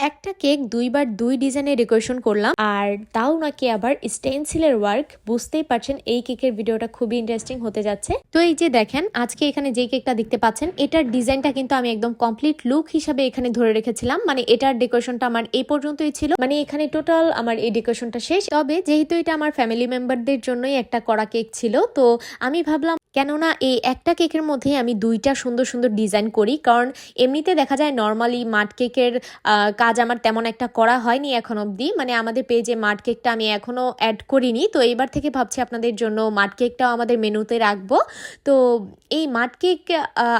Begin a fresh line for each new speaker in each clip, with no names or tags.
একটা কেক দুইবার দুই ডিজাইনের ডেকোরেশন করলাম, আর তাও নাকি আবার স্টেনসিলের ওয়ার্ক। বুঝতেই পারছেন এই কেকের ভিডিওটা খুবই ইন্টারেস্টিং হতে যাচ্ছে। তো এই যে দেখেন আজকে এখানে যে কেকটা দেখতে পাচ্ছেন, এটার ডিজাইনটা কিন্তু আমি একদম কমপ্লিট লুক হিসাবে এখানে ধরে রেখেছিলাম। মানে এটার ডেকোরেশনটা আমার এই পর্যন্তই ছিল, মানে এখানে টোটাল আমার এই ডেকোরেশনটা শেষ। তবে যেহেতু এটা আমার ফ্যামিলি মেম্বারদের জন্যই একটা করা কেক ছিল, তো আমি ভাবলাম কেননা এই একটা কেকের মধ্যে আমি দুইটা সুন্দর সুন্দর ডিজাইন করি। কারণ এমনিতে দেখা যায় নর্মালি মাড কেকের কাজ আমার তেমন একটা করা হয়নি এখন অবধি। মানে আমাদের পেজে মাড কেকটা আমি এখনও অ্যাড করিনি, তো এইবার থেকে ভাবছি আপনাদের জন্য মাড কেকটাও আমাদের মেনুতে রাখবো। তো এই মাড কেক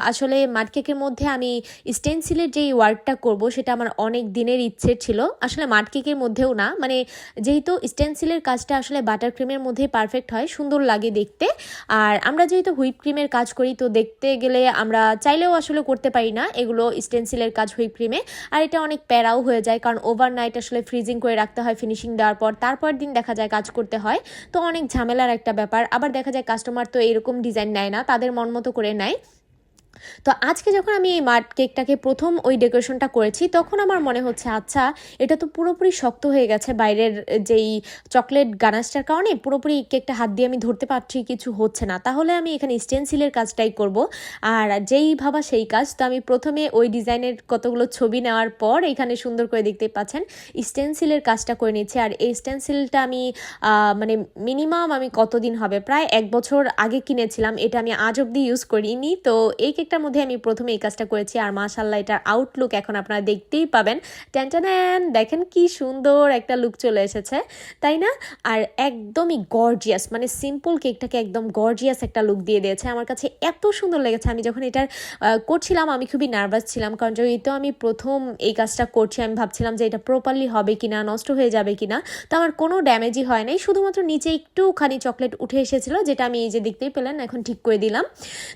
আসলে মাড কেকের মধ্যে আমি স্টেনসিলের যেই ওয়ার্কটা করব সেটা আমার অনেক দিনের ইচ্ছে ছিল। আসলে মাড কেকের মধ্যেও না, মানে যেহেতু স্টেনসিলের কাজটা আসলে বাটার ক্রিমের মধ্যেই পারফেক্ট হয়, সুন্দর লাগে দেখতে। আর আমরা যেহেতু হুইপ ক্রিমের কাজ করি, তো দেখতে গেলে আমরা চাইলেও আসলে করতে পারি না এগুলো স্টেনসিলের কাজ হুইপ ক্রিমে। আর এটা অনেক প্যারাও হয়ে যায়, কারণ ওভারনাইট আসলে ফ্রিজিং করে রাখতে হয় ফিনিশিং দেওয়ার পর, তারপর দিন দেখা যায় কাজ করতে হয়। তো অনেক ঝামেলার একটা ব্যাপার। আবার দেখা যায় কাস্টমার তো এরকম ডিজাইন নেয় না, তাদের মন মতো করে নেয়। তো আজকে যখন আমি এই মাড কেকটাকে প্রথম ওই ডেকোরেশনটা করেছি, তখন আমার মনে হচ্ছে আচ্ছা এটা তো পুরোপুরি শক্ত হয়ে গেছে বাইরের যেই চকলেট গানাশটার কারণে, পুরোপুরি কেকটা হাত দিয়ে আমি ধরতে পারছি, কিছু হচ্ছে না। তাহলে আমি এখানে স্টেনসিলের কাজটাই করব। আর যেই ভাবা সেই কাজ। তো আমি প্রথমে ওই ডিজাইনের কতগুলো ছবি নেওয়ার পর এখানে সুন্দর করে দেখতে পাচ্ছেন স্টেনসিলের কাজটা করে নিচ্ছি। আর এই স্টেনসিলটা আমি মানে মিনিমাম আমি কতদিন হবে, প্রায় 1 বছর আগে কিনেছিলাম। এটা আমি আজ অব্দি ইউজ করিনি। তো এই কেকটার মধ্যে আমি প্রথমে এই কাজটা করেছি, আর মাশাআল্লাহ এটার আউটলুক এখন আপনারা দেখতেই পাবেন। টেনটেন, দেখেন কি সুন্দর একটা লুক চলে এসেছে, তাই না? আর একদমই গর্জিয়াস, মানে সিম্পল কেকটাকে একদম গর্জিয়াস একটা লুক দিয়ে দিয়েছে। আমার কাছে এত সুন্দর লেগেছে। আমি যখন এটার করছিলাম আমি খুবই নার্ভাস ছিলাম, কারণ যেহেতু আমি প্রথম এই কাজটা করছি, আমি ভাবছিলাম যে এটা প্রপারলি হবে কিনা, নষ্ট হয়ে যাবে কিনা। তো আমার কোনো ড্যামেজই হয় নাই, শুধুমাত্র নিচে একটুখানি চকলেট উঠে এসেছিলো, যেটা আমি এই যে দেখতেই পেলেন এখন ঠিক করে দিলাম।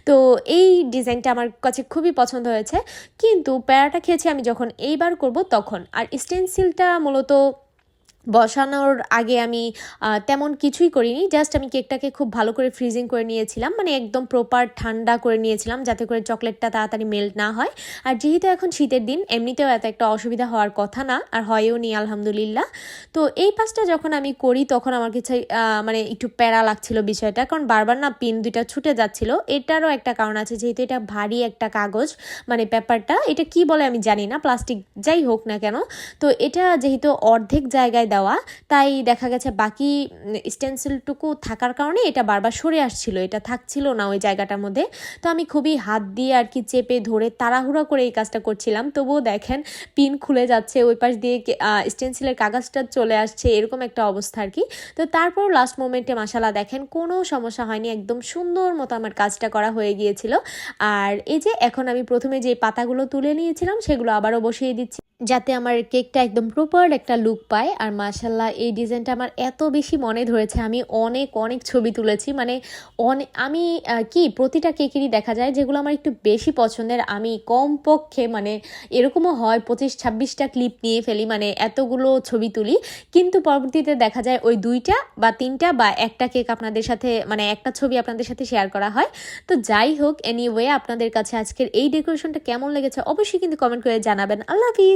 তো এই ডিজাইনটা আমার কাছে খুবই পছন্দ হয়েছে। কিন্তু প্যারাটা খেয়েছি আমি যখন এইবার করব তখন। আর স্টেনসিলটা মূলত বসানোর আগে আমি তেমন কিছুই করিনি, জাস্ট আমি কেকটাকে খুব ভালো করে ফ্রিজিং করে নিয়েছিলাম, মানে একদম প্রপার ঠান্ডা করে নিয়েছিলাম যাতে করে চকলেটটা তাড়াতাড়ি মেল্ট না হয়। আর যেহেতু এখন শীতের দিন, এমনিতেও এত একটা অসুবিধা হওয়ার কথা না, আর হয়েও নি আলহামদুলিল্লাহ। তো এই পাশটা যখন আমি করি তখন আমার কাছে মানে একটু প্যারা লাগছিল বিষয়টা, কারণ বারবার না পিন দুইটা ছুটে যাচ্ছিল। এটারও একটা কারণ আছে, যেহেতু এটা ভারী একটা কাগজ, মানে পেপারটা এটা কি বলে আমি জানি না, প্লাস্টিক যাই হোক না কেন। তো এটা যেহেতু অর্ধেক জায়গায় দেওয়া, তাই দেখা গেছে বাকি স্টেনসিলটুকু থাকার কারণে এটা বারবার সরে আসছিল, এটা থাকছিল না ওই জায়গাটার মধ্যে। তো আমি খুবই হাত দিয়ে আর কি চেপে ধরে তাড়াহুড়া করে এই কাজটা করছিলাম, তবুও দেখেন পিন খুলে যাচ্ছে, ওই পাশ দিয়ে স্টেনসিলের কাগজটা চলে আসছে, এরকম একটা অবস্থা আর কি। তো তারপর লাস্ট মোমেন্টে মাশাআল্লাহ দেখেন কোনো সমস্যা হয়নি, একদম সুন্দর মতো আমার কাজটা করা হয়ে গিয়েছিল। আর এই যে এখন আমি প্রথমে যে পাতাগুলো তুলে নিয়েছিলাম সেগুলো আবারও বসিয়ে দিচ্ছি, যাতে আমার কেকটা একদম প্রপার একটা লুক পায়। আর মাশাআল্লাহ এই ডিজাইনটা আমার এত বেশি মনে ধরেছে, আমি অনেক অনেক ছবি তুলেছি। মানে আমি কি প্রতিটা কেকেরই দেখা যায় যেগুলো আমার একটু বেশি পছন্দের, আমি কমপক্ষে মানে এরকমও হয় 25-26টা ক্লিপ নিয়ে ফেলি, মানে এতগুলো ছবি তুলি। কিন্তু পরবর্তীতে দেখা যায় ওই 2টা বা 3টা বা একটা কেক আপনাদের সাথে, মানে একটা ছবি আপনাদের সাথে শেয়ার করা হয়। তো যাই হোক, এনিওয়ে আপনাদের কাছে আজকের এই ডেকোরেশনটা কেমন লেগেছে অবশ্যই কিন্তু কমেন্ট করে জানাবেন। আল্লাহ হাফিজ।